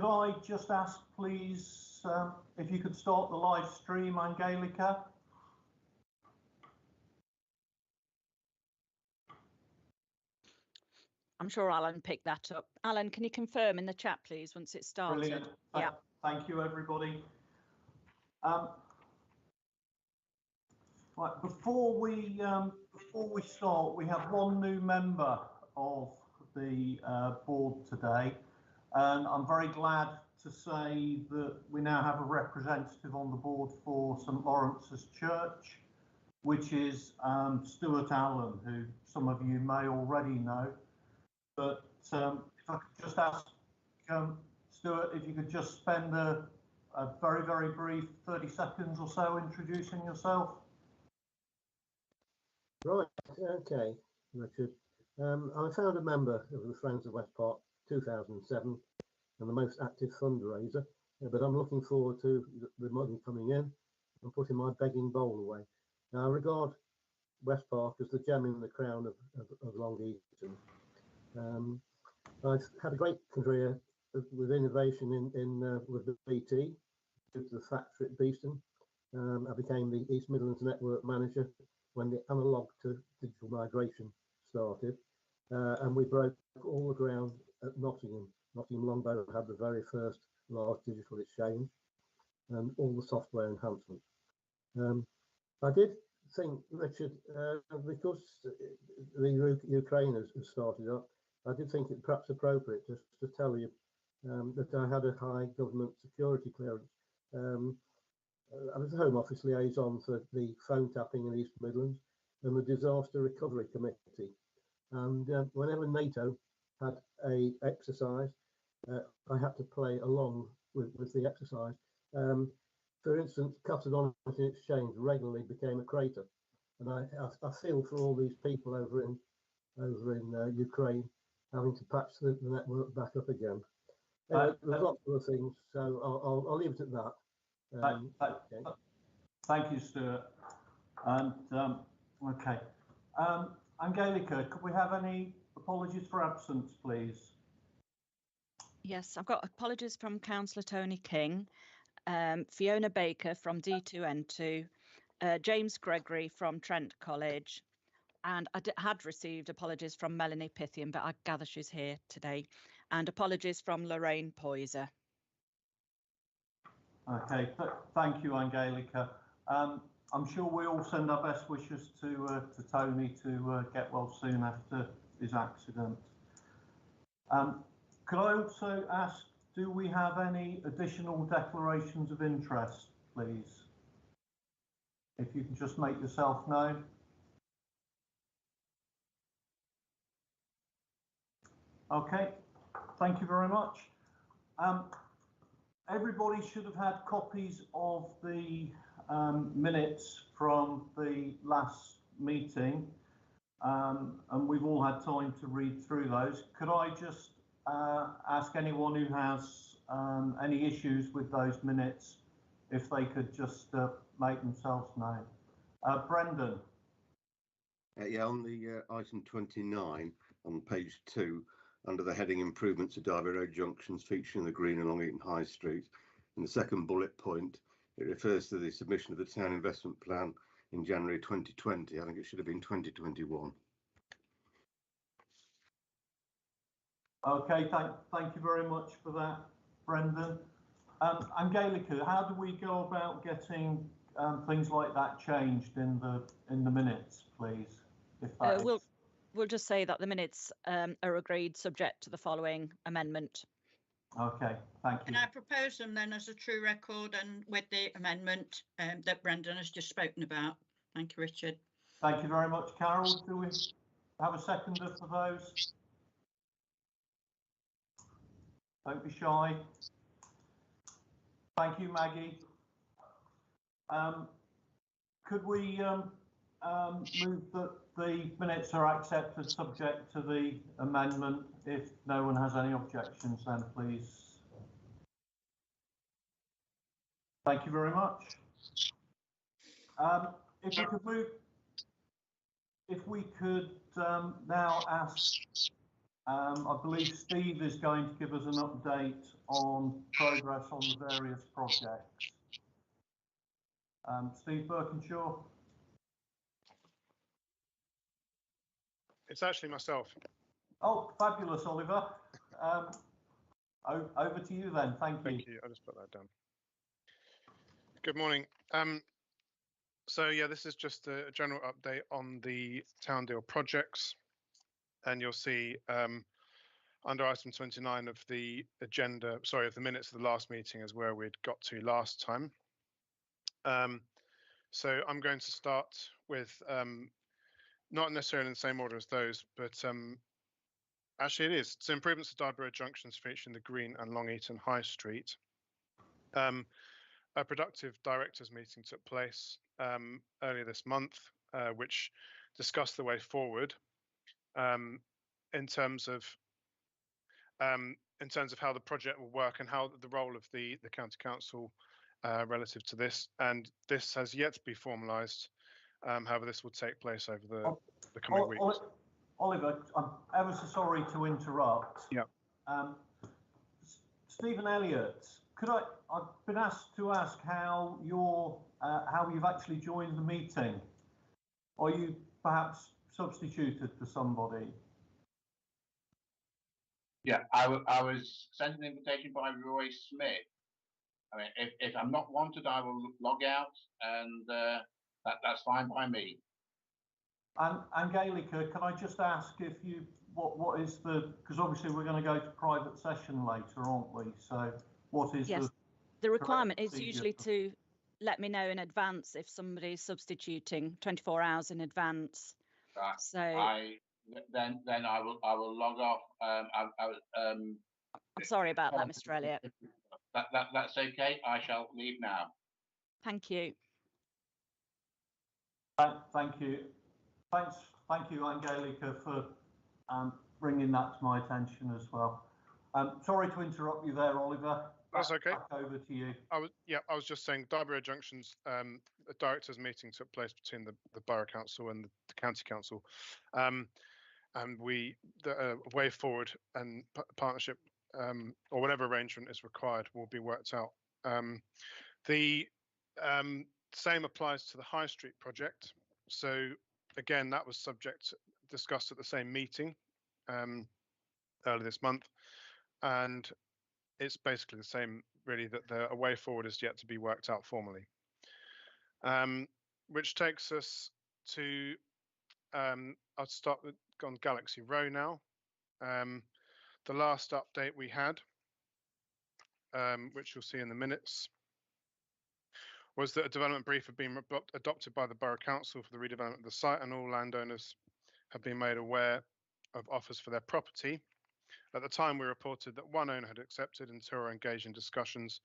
Could I just ask, please, if you could start the live stream, Angelica? I'm sure Alan picked that up. Alan, can you confirm in the chat, please, once it's started? Brilliant. Yeah. Thank you, everybody. Right, before we start, we have one new member of the board today, and I'm very glad to say that we now have a representative on the board for St Lawrence's Church, which is Stuart Allen, who some of you may already know. But if I could just ask Stuart, if you could just spend a very, very brief 30 seconds or so introducing yourself. Right, okay, Richard. I'm a founder member of the Friends of West Park 2007 and the most active fundraiser, but I'm looking forward to the money coming in and putting my begging bowl away. Now, I regard West Park as the gem in the crown of Long Eaton. I've had a great career with innovation with the BT, with the factory at Beeston. I became the East Midlands Network Manager when the analog to digital migration started, and we broke all the ground at Nottingham. Nottingham Longbow had the very first large digital exchange and all the software enhancements. I did think, Richard, because the Ukraine has started up, I did think it perhaps appropriate just to tell you that I had a high government security clearance. I was the Home Office liaison for the phone tapping in East Midlands and the Disaster Recovery Committee. And whenever NATO had a exercise, I had to play along with the exercise. For instance, Catalonia Exchange regularly became a crater, and I feel for all these people over in Ukraine having to patch the network back up again. There's lots of other things, so I'll leave it at that. Okay. Thank you, Stuart. And okay, Angelica, could we have any apologies for absence, please? Yes, I've got apologies from Councillor Tony King, Fiona Baker from D2N2, James Gregory from Trent College, and I had received apologies from Melanie Pythian, but I gather she's here today, and apologies from Lorraine Poyser. Okay, thank you, Angelica. I'm sure we all send our best wishes to Tony to get well soon after his accident. Could I also ask, do we have any additional declarations of interest, please? If you can just make yourself known. Okay, thank you very much. Everybody should have had copies of the minutes from the last meeting, and we've all had time to read through those. Could I just ask anyone who has any issues with those minutes if they could just make themselves known? Brendan. Yeah, on the item 29 on page 2, under the heading Improvements to Derby Road Junctions featuring the Green along Eaton High Street, in the second bullet point, it refers to the submission of the town investment plan in January 2020. I think it should have been 2021. Okay, thank you very much for that, Brendan. Angelica, how do we go about getting things like that changed in the minutes, please? If that We'll just say that the minutes are agreed subject to the following amendment. Okay, thank you. Can I propose them then as a true record and with the amendment that Brendan has just spoken about? Thank you, Richard. Thank you very much, Carol. Do we have a seconder for those? Don't be shy. Thank you, Maggie. Could we move that the minutes are accepted subject to the amendment? If no one has any objections, then please. Thank you very much. If we could now ask I believe Steve is going to give us an update on progress on the various projects. Steve Birkinshaw. It's actually myself. Oh, fabulous, Oliver. Over to you then. Thank you. Thank you. I'll just put that down. Good morning. So yeah, this is just a general update on the Town Deal projects, and you'll see under item 29 of the agenda, sorry, of the minutes of the last meeting is where we'd got to last time. So I'm going to start with not necessarily in the same order as those, but actually it is. So improvements to Derby Road junctions featuring the Green and Long Eaton High Street. A productive directors meeting took place earlier this month, which discussed the way forward in terms of how the project will work and how the role of the county council relative to this. And this has yet to be formalised. However, this will take place over the coming weeks. Oliver, I'm ever so sorry to interrupt. Yeah. Stephen Elliott, I've been asked to ask how you've actually joined the meeting. Or you perhaps substituted for somebody? Yeah, I was sent an invitation by Roy Smith. I mean, if I'm not wanted, I will log out, and that's fine by me. And Angelica, can I just ask if what is because obviously we're going to go to private session later, aren't we? So what is the requirement is usually to let me know in advance if somebody's substituting 24 hours in advance. Right. So then I will log off. I'm sorry about that, Mr. Elliott. That's okay. I shall leave now. Thank you. Thank you. Thank you, Angelica, for bringing that to my attention as well. Sorry to interrupt you there, Oliver. That's okay. Back over to you. I was just saying Derby Road Junctions, a directors meeting took place between the Borough Council and the County Council. And the way forward and partnership or whatever arrangement is required will be worked out. The same applies to the High Street project. So again, that was discussed at the same meeting earlier this month, and it's basically the same, really, that the way forward is yet to be worked out formally. Which takes us to, I'll start on Galaxy Row now. The last update we had, which you'll see in the minutes, was that a development brief had been adopted by the Borough Council for the redevelopment of the site, and all landowners have been made aware of offers for their property. At the time, we reported that one owner had accepted and two are engaged in discussions.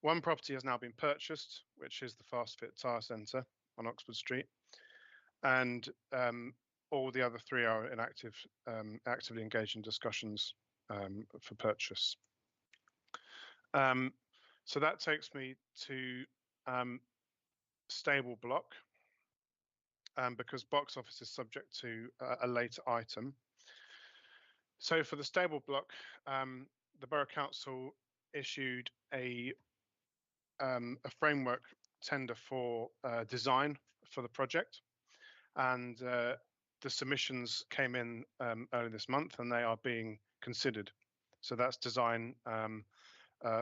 One property has now been purchased, which is the Fast Fit Tyre Centre on Oxford Street, and all the other three are in actively engaged in discussions for purchase. So that takes me to Stable Block, because box office is subject to a later item. So for the Stable Block, the Borough Council issued a framework tender for design for the project, and the submissions came in early this month, and they are being considered. So that's design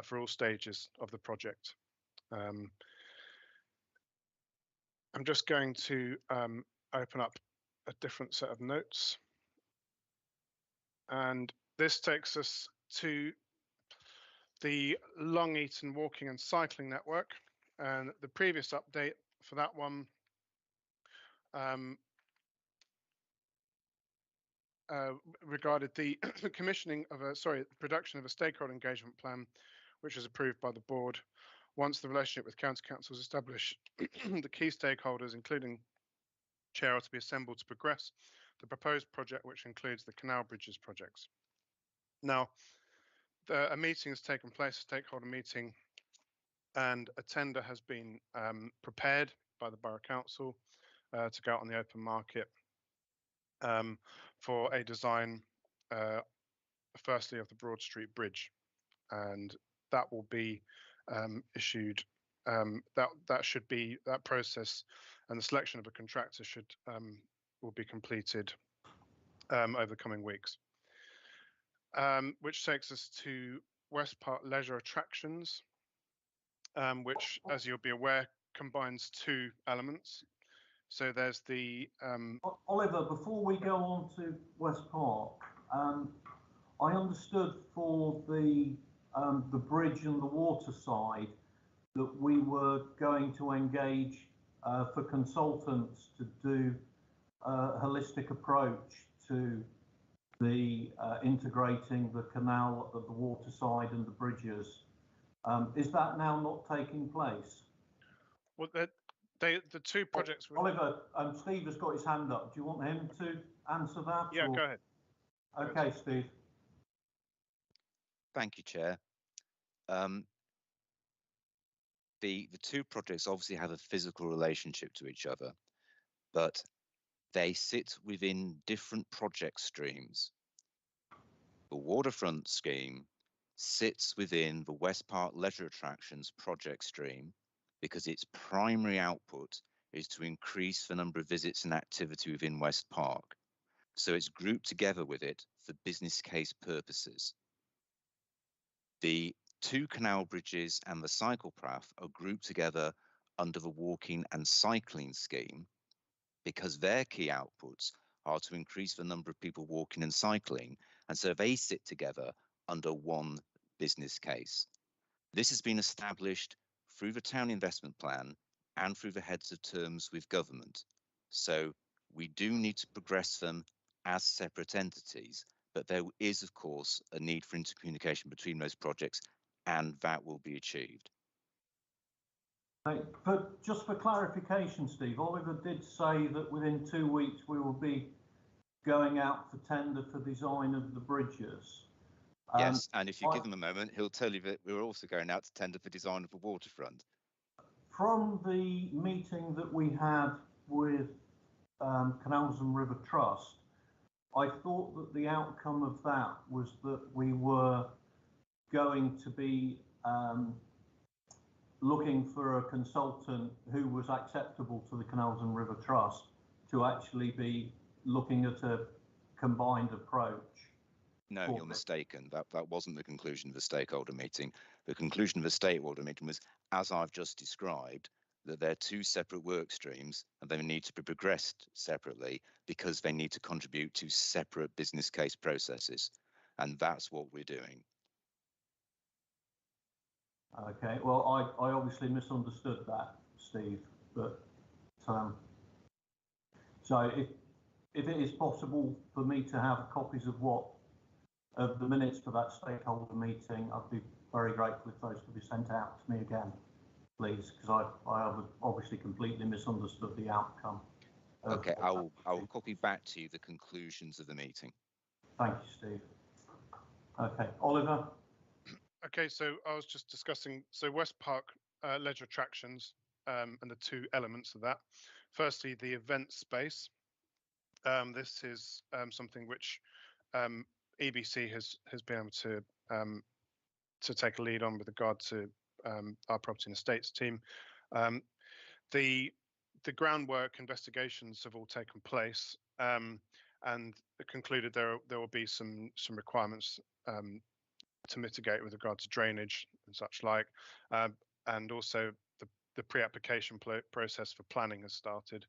for all stages of the project. I'm just going to open up a different set of notes. And this takes us to the Long Eaton walking and cycling network. And the previous update for that one regarded the production of a stakeholder engagement plan, which was approved by the board. Once the relationship with County Council is established, the key stakeholders, including chair, are to be assembled to progress the proposed project, which includes the canal bridges projects. Now, a meeting has taken place, a stakeholder meeting, and a tender has been prepared by the Borough Council to go out on the open market for a design firstly of the Broad Street Bridge, and that will be issued. That process and the selection of a contractor will be completed over the coming weeks. Which takes us to West Park Leisure Attractions, which, as you'll be aware, combines two elements. So there's the Oliver, before we go on to West Park, I understood for the bridge and the water side that we were going to engage for consultants to do a holistic approach to the integrating the canal at the water side and the bridges. Is that now not taking place? Well, the two projects. Oliver, Steve has got his hand up. Do you want him to answer that? Yeah, or? go ahead. Okay, Steve. Thank you, Chair. The two projects obviously have a physical relationship to each other, but they sit within different project streams. The waterfront scheme sits within the West Park Leisure Attractions project stream because its primary output is to increase the number of visits and activity within West Park. So it's grouped together with it for business case purposes. The two canal bridges and the cycle path are grouped together under the walking and cycling scheme because their key outputs are to increase the number of people walking and cycling, and so they sit together under one business case. This has been established through the town investment plan and through the heads of terms with government. So we do need to progress them as separate entities, but there is, of course, a need for intercommunication between those projects, and that will be achieved. But just for clarification, Steve, Oliver did say that within 2 weeks we will be going out for tender for design of the bridges. Yes, and if you give him a moment, he'll tell you that we're also going out to tender for design of the waterfront. From the meeting that we had with Canals and River Trust, I thought that the outcome of that was that we were going to be looking for a consultant who was acceptable to the Canals and River Trust to actually be looking at a combined approach. No, you're mistaken. That wasn't the conclusion of the stakeholder meeting. The conclusion of the stakeholder meeting was, as I've just described, that they're two separate work streams and they need to be progressed separately because they need to contribute to separate business case processes. And that's what we're doing. Okay, well, I obviously misunderstood that, Steve, but so if it is possible for me to have copies of the minutes for that stakeholder meeting, I'd be very grateful if those could be sent out to me again, please, because I have obviously completely misunderstood the outcome. Okay, I will copy back to you the conclusions of the meeting. Thank you, Steve. Okay, Oliver. Okay, so I was just discussing, so West Park leisure attractions and the two elements of that. Firstly, the event space. This is something which EBC has been able to take a lead on with regard to our property and estates team. The groundwork investigations have all taken place and concluded there will be some requirements to mitigate with regard to drainage and such like, and also the pre-application process for planning has started,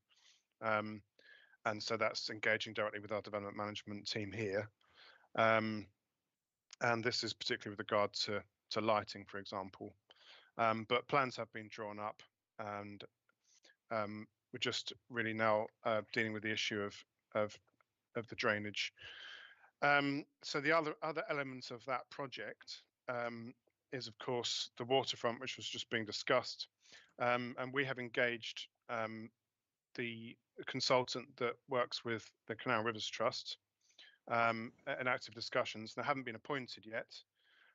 and so that's engaging directly with our development management team here, and this is particularly with regard to lighting, for example, but plans have been drawn up, and we're just really now dealing with the issue of the drainage. So the other elements of that project is, of course, the waterfront, which was just being discussed, and we have engaged the consultant that works with the Canal Rivers Trust in active discussions. They haven't been appointed yet.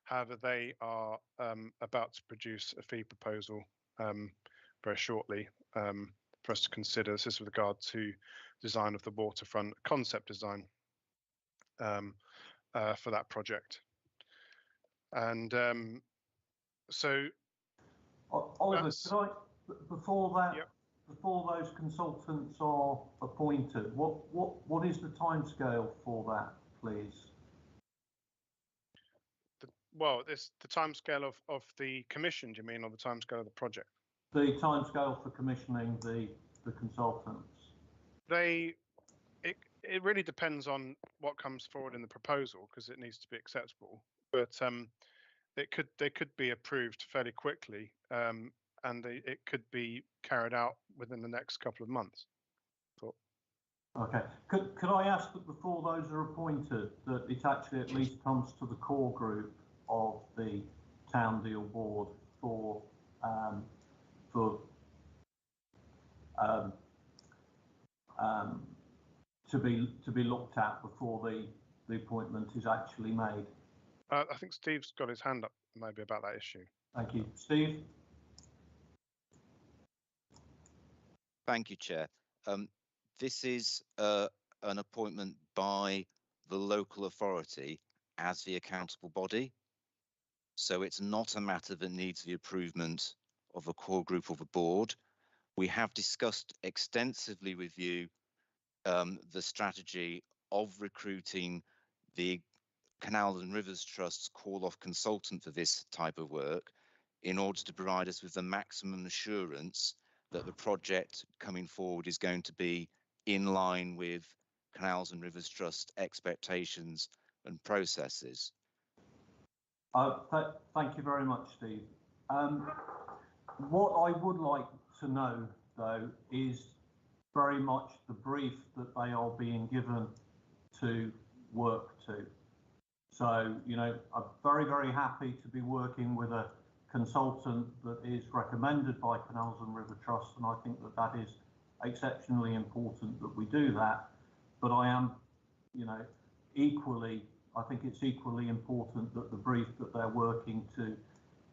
However, they are about to produce a fee proposal very shortly for us to consider. This is with regard to design of the waterfront, concept design. for that project. And so, Oliver, could I, before that, yep. before those consultants are appointed, what is the timescale for that, please? Well, the timescale of the commission, do you mean, or the timescale of the project? The timescale for commissioning the consultants. It really depends on what comes forward in the proposal, because it needs to be acceptable. But they could be approved fairly quickly, and it could be carried out within the next couple of months. Okay. Could I ask that before those are appointed, that it actually at least comes to the core group of the town deal board to be looked at before the appointment is actually made? I think Steve's got his hand up maybe about that issue. Thank you. Steve? Thank you, Chair. This is an appointment by the local authority as the accountable body. So it's not a matter that needs the approval of a core group or the board. We have discussed extensively with you the strategy of recruiting the Canals and Rivers Trust's call-off consultant for this type of work in order to provide us with the maximum assurance that the project coming forward is going to be in line with Canals and Rivers Trust expectations and processes. Thank you very much, Steve. What I would like to know, though, is very much the brief that they are being given to work to. So, you know, I'm very, very happy to be working with a consultant that is recommended by Canals and River Trust, and I think that that is exceptionally important that we do that. But I am, you know, I think it's equally important that the brief that they're working to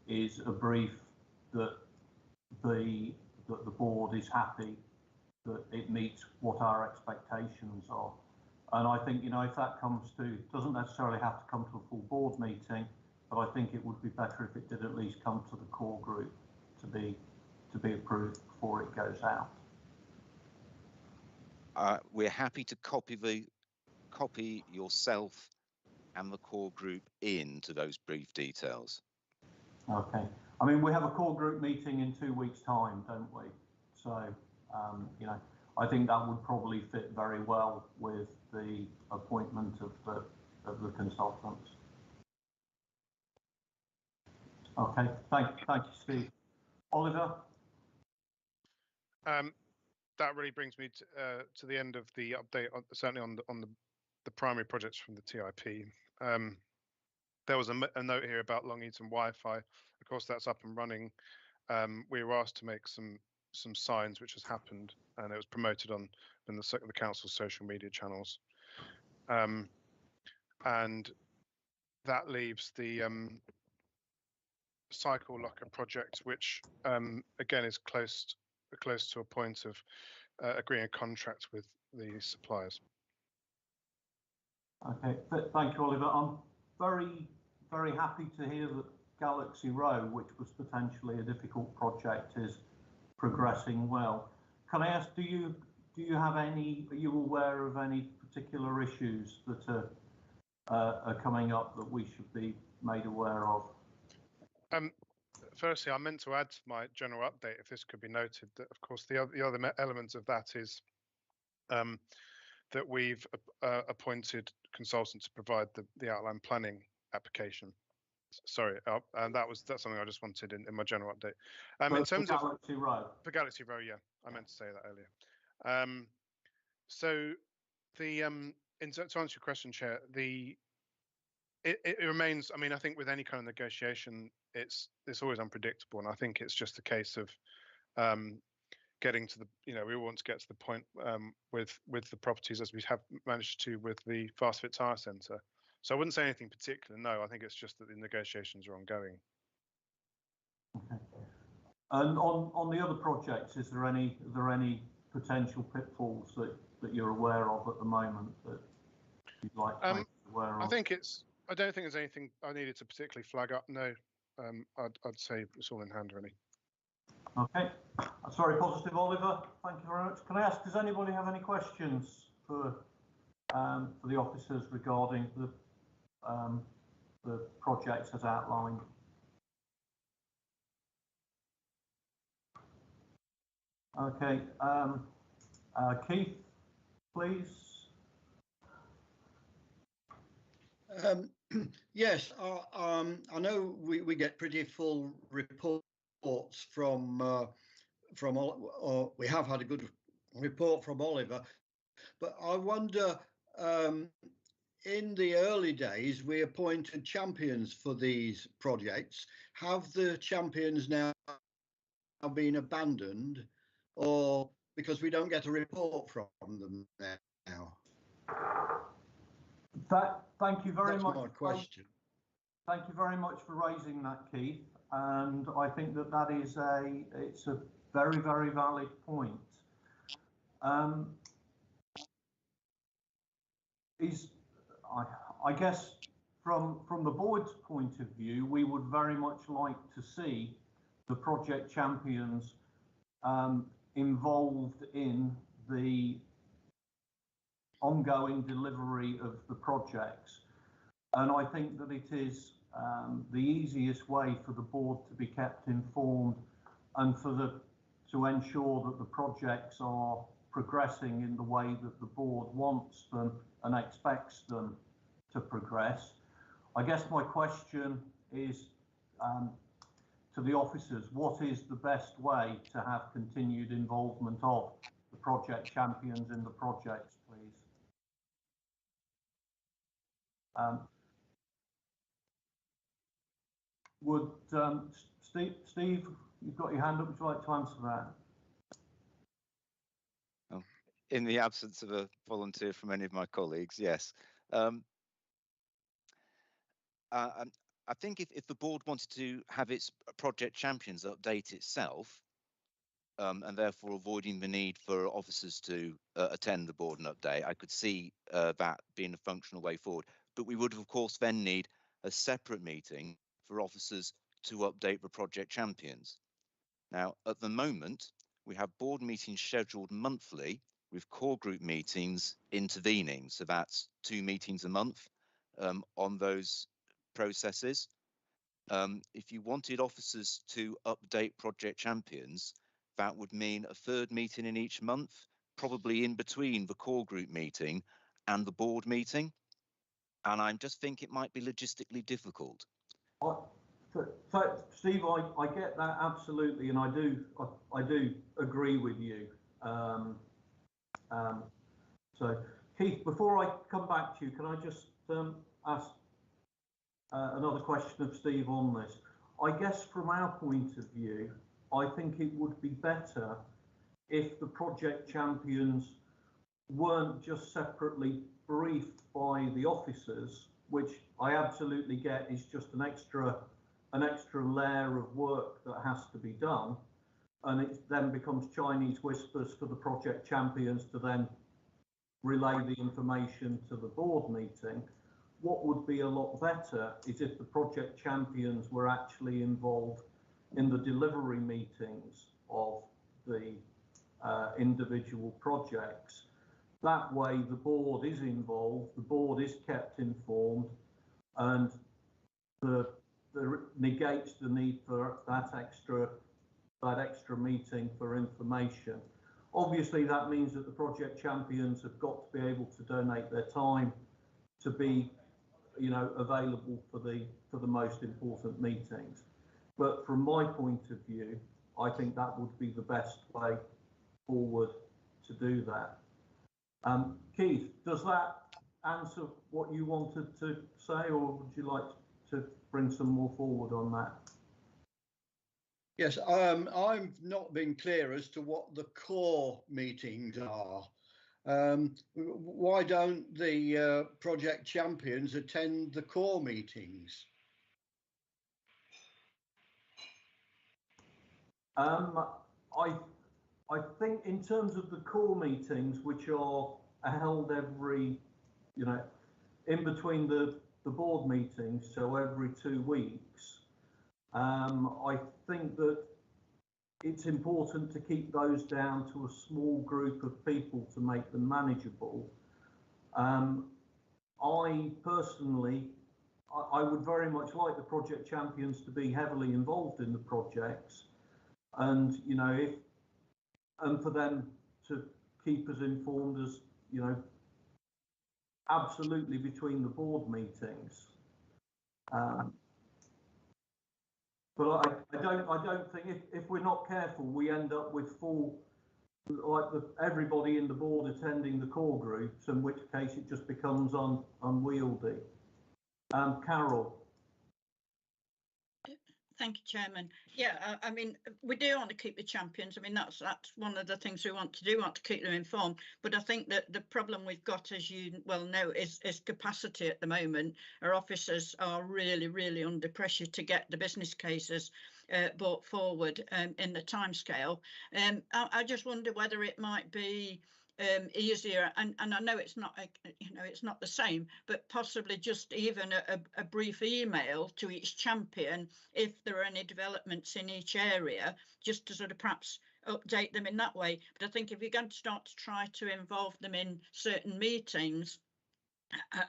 is a brief that the board is happy that it meets what our expectations are. And I think, you know, if that doesn't necessarily have to come to a full board meeting, but I think it would be better if it did at least come to the core group to be approved before it goes out. We're happy to copy yourself and the core group into those brief details. Okay. I mean, we have a core group meeting in 2 weeks' time, don't we? So, you know, I think that would probably fit very well with the appointment of the consultants. Okay. Thank you, Steve. Oliver? That really brings me to the end of the update, certainly on the primary projects from the TIP. There was a note here about Long Eaton Wi-Fi. Of course, that's up and running. We were asked to make some signs, which has happened, and it was promoted on the council's social media channels. And that leaves the cycle locker project, which again is close to a point of agreeing a contract with the suppliers. Okay, thank you, Oliver. I'm very, very happy to hear that Galaxy Row, which was potentially a difficult project, is progressing well. Can I ask, are you aware of any particular issues that are coming up that we should be made aware of? Firstly, I meant to add to my general update, if this could be noted, that of course the other elements of that is that we've appointed consultants to provide the outline planning application. Sorry, and that's something I just wanted in my general update. In terms of Galaxy Row. For Galaxy Row, yeah, I meant to say that earlier. So to answer your question, Chair, it remains. I mean, I think with any kind of negotiation, it's always unpredictable, and I think it's just a case of getting to the. You know, we want to get to the point with the properties as we have managed to with the Fast Fit Tire Centre. So I wouldn't say anything particular. No, I think it's just that the negotiations are ongoing. Okay. And on the other projects, are there any potential pitfalls that you're aware of at the moment that you'd like to make aware I of. think I don't think there's anything I needed to particularly flag up. No, I'd say it's all in hand, really. Okay, that's very positive, Oliver. Thank you very much. Can I ask, does anybody have any questions for the officers regarding the projects as outlined? Okay, Keith, please. Yes, I know we get pretty full reports from we have had a good report from Oliver, but I wonder, in the early days, we appointed champions for these projects. Have the champions now been abandoned, or because we don't get a report from them now? Thank you very much. That's my question. Thank you very much for raising that, Keith. And I think that it's a very, very valid point. I guess from the board's point of view, we would very much like to see the project champions involved in the ongoing delivery of the projects. And I think that it is the easiest way for the board to be kept informed and to ensure that the projects are progressing in the way that the board wants them and expects them to progress. I guess my question is to the officers, what is the best way to have continued involvement of the project champions in the projects, please? Would Steve, you've got your hand up, would you like to answer that? In the absence of a volunteer from any of my colleagues, yes. I think if the board wanted to have its project champions update itself, and therefore avoiding the need for officers to attend the board and update, I could see that being a functional way forward. But we would, of course, then need a separate meeting for officers to update the project champions. Now, at the moment, we have board meetings scheduled monthly with core group meetings intervening. So that's 2 meetings a month on those processes. If you wanted officers to update project champions, that would mean a 3rd meeting in each month, probably in between the core group meeting and the board meeting. And I just think it might be logistically difficult. So Steve, I get that absolutely, and I do agree with you. So Keith, before I come back to you, can I just ask another question of Steve on this? I guess from our point of view, I think it would be better if the project champions weren't just separately briefed by the officers, which I absolutely get is just an extra layer of work that has to be done, and it then becomes Chinese whispers for the project champions to then relay the information to the board meeting. What would be a lot better is if the project champions were actually involved in the delivery meetings of the individual projects. That way the board is involved, the board is kept informed, and negates the need for that extra meeting for information. Obviously, that means that the project champions have got to be able to donate their time to be, available for the most important meetings. But from my point of view, I think that would be the best way forward to do that. Keith, does that answer what you wanted to say, or would you like to bring some more forward on that? Yes, I've not been clear as to what the core meetings are. Why don't the project champions attend the core meetings? I think in terms of the core meetings, which are held every, in between the board meetings, so every 2 weeks. I think that it's important to keep those down to a small group of people to make them manageable. I personally, I would very much like the project champions to be heavily involved in the projects, and you know, and for them to keep us informed as, you know, absolutely between the board meetings. But I don't think if we're not careful, we end up with full, like everybody in the board attending the core groups, in which case it just becomes unwieldy. Carol. Thank you, Chairman. Yeah, I mean, we do want to keep the champions. I mean, that's one of the things we want to do, want to keep them informed. But I think that the problem we've got, as you well know, is capacity at the moment. Our officers are really, really under pressure to get the business cases brought forward in the timescale. I just wonder whether it might be easier, and I know it's not, you know, it's not the same, but possibly just even a brief email to each champion if there are any developments in each area, just to sort of perhaps update them in that way. But I think if you're going to start to try to involve them in certain meetings,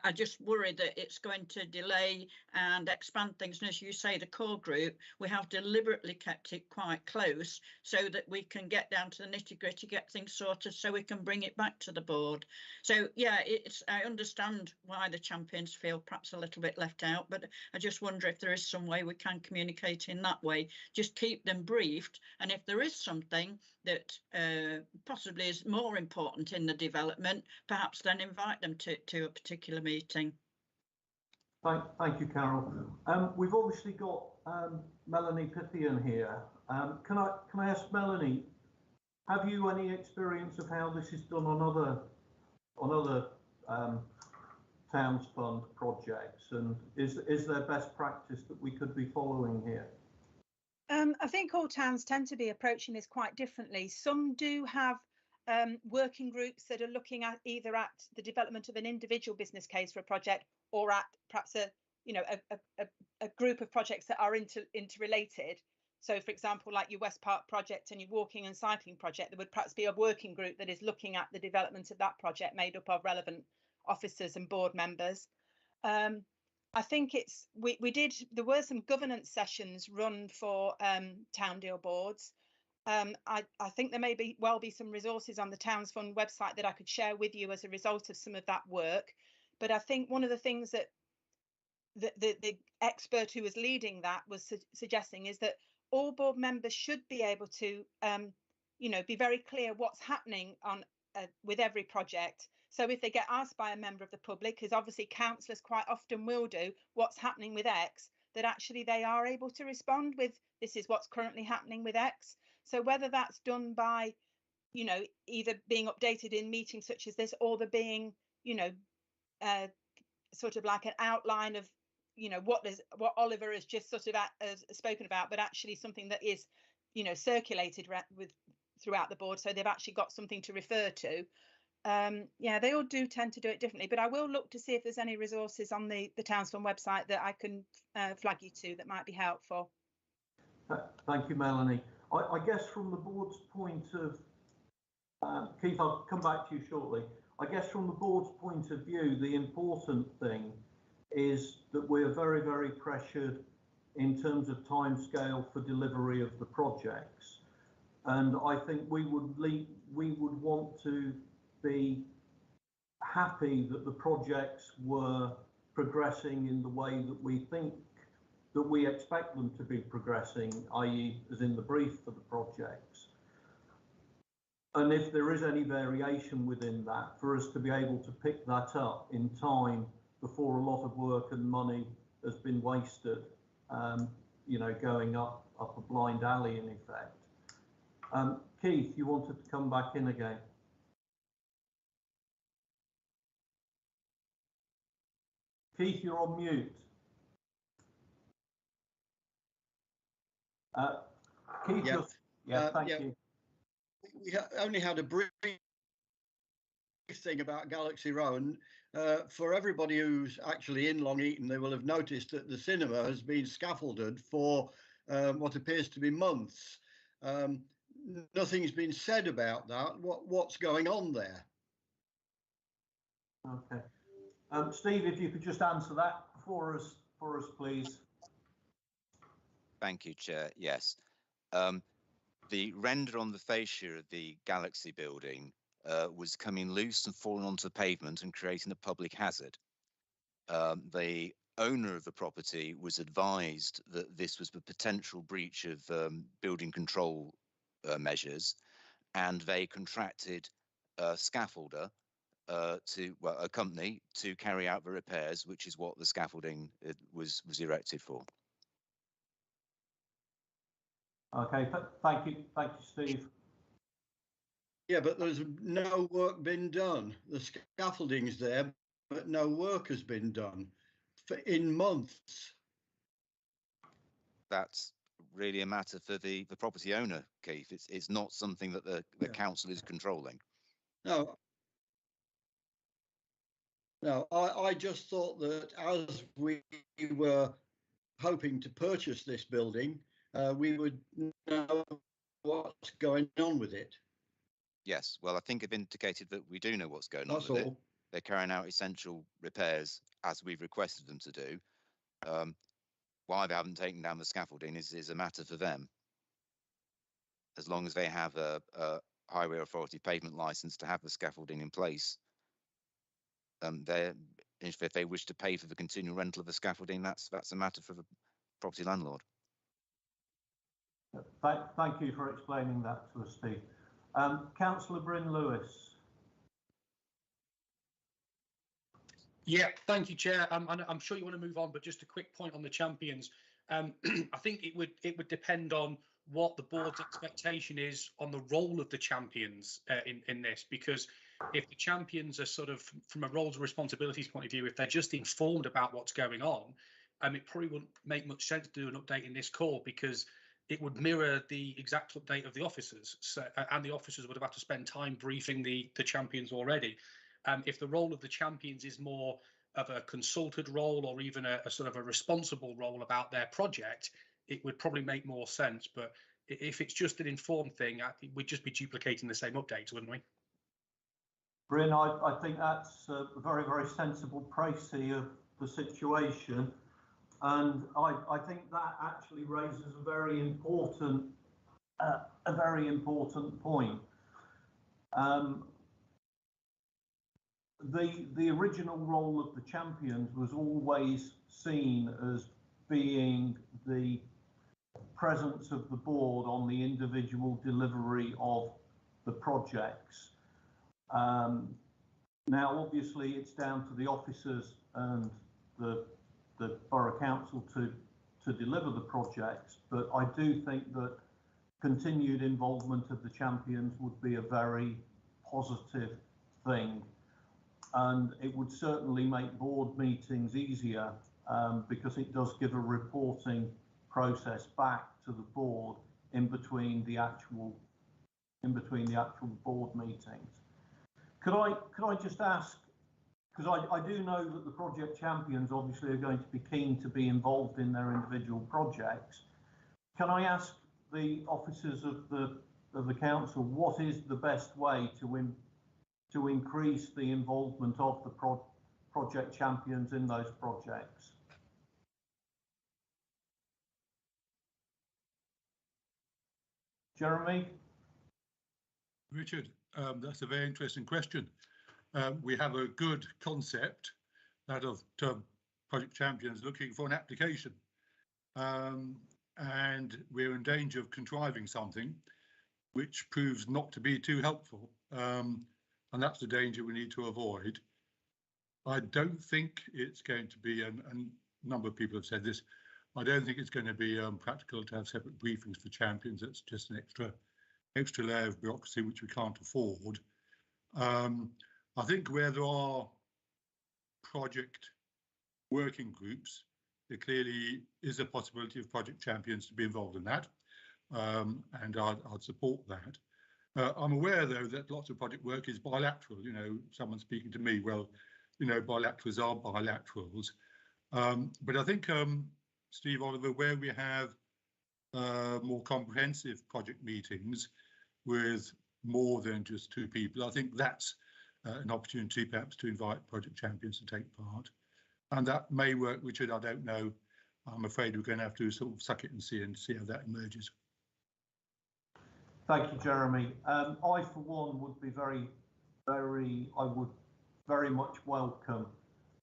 I just worry that it's going to delay and expand things. And as you say, the core group, we have deliberately kept it quite close so that we can get down to the nitty gritty, get things sorted so we can bring it back to the board. So, yeah, I understand why the champions feel perhaps a little bit left out, but I just wonder if there is some way we can communicate in that way. Just keep them briefed. And if there is something that possibly is more important in the development, perhaps then invite them to a particular meeting. Thank you, Carol. We've obviously got Melanie Pythian here. Can I ask Melanie, have you any experience of how this is done on other towns fund projects, and is there best practice that we could be following here? I think all towns tend to be approaching this quite differently. Some do have working groups that are looking at either at the development of an individual business case for a project, or at perhaps a group of projects that are interrelated. So, for example, like your West Park project and your walking and cycling project, there would perhaps be a working group that is looking at the development of that project, made up of relevant officers and board members. I think there were some governance sessions run for town deal boards. I think there may well be some resources on the Towns Fund website that I could share with you as a result of some of that work. But I think one of the things that the expert who was leading that was suggesting is that all board members should be able to, be very clear what's happening on with every project. So if they get asked by a member of the public, because obviously councillors quite often will do, what's happening with X, that actually they are able to respond with, this is what's currently happening with X. So whether that's done by, either being updated in meetings such as this, or there being, sort of like an outline of, what Oliver has just sort of spoken about, but actually something that is, circulated throughout the board, so they've actually got something to refer to. They all do tend to do it differently, but I will look to see if there's any resources on the Towns Fund website that I can flag you to that might be helpful. Thank you, Melanie. I guess from the board's point of, Keith, I'll come back to you shortly. I guess from the board's point of view, the important thing is that we're very, very pressured in terms of timescale for delivery of the projects. And I think we would want to be happy that the projects were progressing in the way that we think that we expect them to be progressing, i.e. as in the brief for the projects. And if there is any variation within that, for us to be able to pick that up in time before a lot of work and money has been wasted, going up a blind alley in effect. Keith, you wanted to come back in again. Keith, you're on mute. Keith, thank you. We only had a brief thing about Galaxy Row, and for everybody who's actually in Long Eaton, they will have noticed that the cinema has been scaffolded for what appears to be months. Nothing's been said about that. What's going on there? Okay. Steve, if you could just answer that for us, please. Thank you, Chair. Yes. The render on the fascia of the Galaxy building was coming loose and falling onto the pavement and creating a public hazard. The owner of the property was advised that this was a potential breach of building control measures, and they contracted a scaffolder a company to carry out the repairs, which is what the scaffolding was erected for. Okay, thank you, Steve. Yeah, but there's no work been done. The scaffolding's there, but no work has been done in months. That's really a matter for the property owner, Keith. It's not something that the council is controlling. No, I just thought that as we were hoping to purchase this building, we would know what's going on with it. Yes, well, I think I've indicated that we do know what's going on with it. They're carrying out essential repairs as we've requested them to do. Why they haven't taken down the scaffolding is a matter for them. As long as they have a Highway Authority pavement licence to have the scaffolding in place, if they wish to pay for the continual rental of the scaffolding, that's a matter for the property landlord. Thank you for explaining that to us, Steve. Councillor Bryn Lewis. Yeah, thank you, Chair. I'm sure you want to move on, but just a quick point on the champions. I think it would depend on what the board's expectation is on the role of the champions in this, because if the champions are sort of, from a roles and responsibilities point of view, if they're just informed about what's going on, it probably wouldn't make much sense to do an update in this call, because it would mirror the exact update of the officers. So, and the officers would have had to spend time briefing the champions already. If the role of the champions is more of a consulted role, or even a sort of a responsible role about their project, it would probably make more sense. But if it's just an informed thing, we'd just be duplicating the same updates, wouldn't we? Bryn, I think that's a very, very sensible précis of the situation. And I think that actually raises a very important point. The original role of the champions was always seen as being the presence of the board on the individual delivery of the projects. Now, obviously, it's down to the officers and the Borough Council to deliver the projects, but I do think that continued involvement of the champions would be a very positive thing, and it would certainly make board meetings easier, because it does give a reporting process back to the board in between the actual board meetings. Could I just ask, because I do know that the project champions obviously are going to be keen to be involved in their individual projects. Can I ask the officers of the council what is the best way to increase the involvement of the project champions in those projects? Jeremy? Richard, that's a very interesting question. We have a good concept, that of project champions looking for an application, and we're in danger of contriving something which proves not to be too helpful, and that's the danger we need to avoid. I don't think it's going to be, and a number of people have said this, I don't think it's going to be practical to have separate briefings for champions. That's just an extra layer of bureaucracy which we can't afford. I think where there are project working groups, there clearly is a possibility of project champions to be involved in that, and I'd support that. I'm aware, though, that lots of project work is bilateral. You know, someone speaking to me, well, you know, bilaterals are bilaterals. But I think, Steve Oliver, where we have more comprehensive project meetings with more than just 2 people, I think that's an opportunity perhaps to invite project champions to take part. And that may work, Richard, I don't know. I'm afraid we're going to have to sort of suck it and see how that emerges. Thank you, Jeremy. I, for one, would be I would very much welcome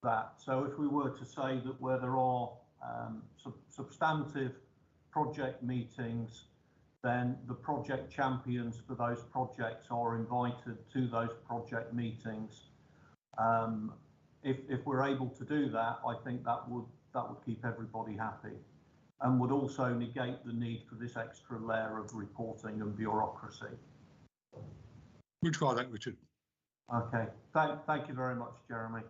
that. So if we were to say that where there are substantive project meetings, then the project champions for those projects are invited to those project meetings. If we're able to do that, I think that would keep everybody happy, and would also negate the need for this extra layer of reporting and bureaucracy. We'll try that, Richard. Okay, thank you very much, Jeremy.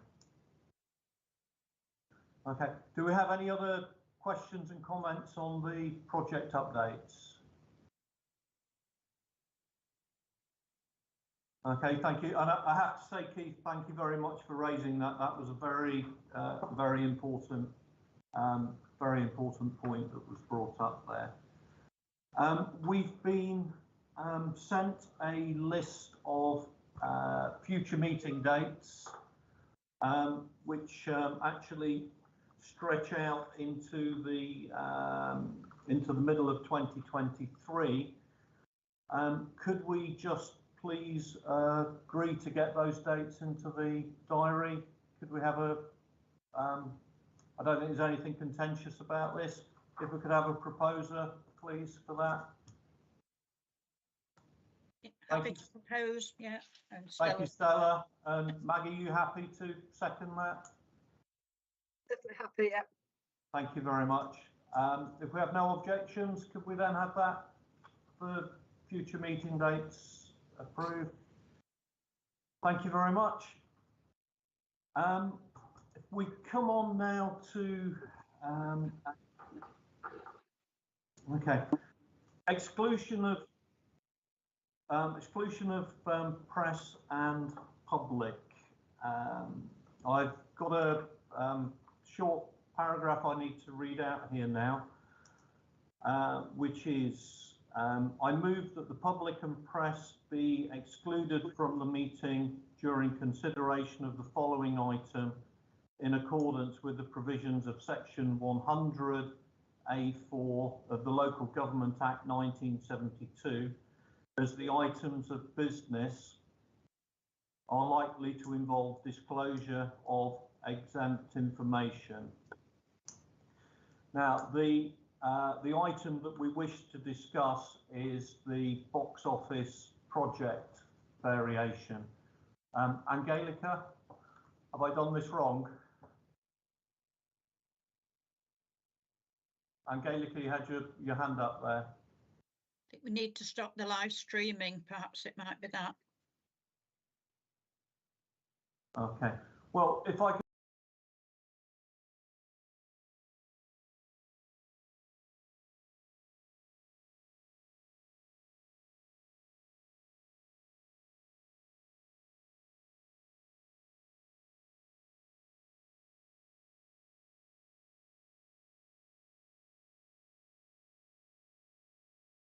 Okay, do we have any other questions and comments on the project updates? Okay, thank you. And I have to say, Keith, thank you very much for raising that. That was a very important point that was brought up there. We've been sent a list of future meeting dates, which actually stretch out into the middle of 2023. Could we just please agree to get those dates into the diary? Could we have a I don't think there's anything contentious about this. If we could have a proposer, please, for that. Happy to propose, yeah. And thank you, Stella. And Maggie, you happy to second that? Definitely happy, yeah. Thank you very much. If we have no objections, could we then have that for future meeting dates approved? Thank you very much. If we come on now to okay, exclusion of press and public. I've got a short paragraph I need to read out here now, which is I move that the public and press be excluded from the meeting during consideration of the following item in accordance with the provisions of section 100A4 of the Local Government Act 1972, as the items of business are likely to involve disclosure of exempt information. Now, the item that we wish to discuss is the box office project variation. Angelica, have I done this wrong? Angelica, you had your hand up there. I think we need to stop the live streaming. Perhaps it might be that. Okay. Well, if I could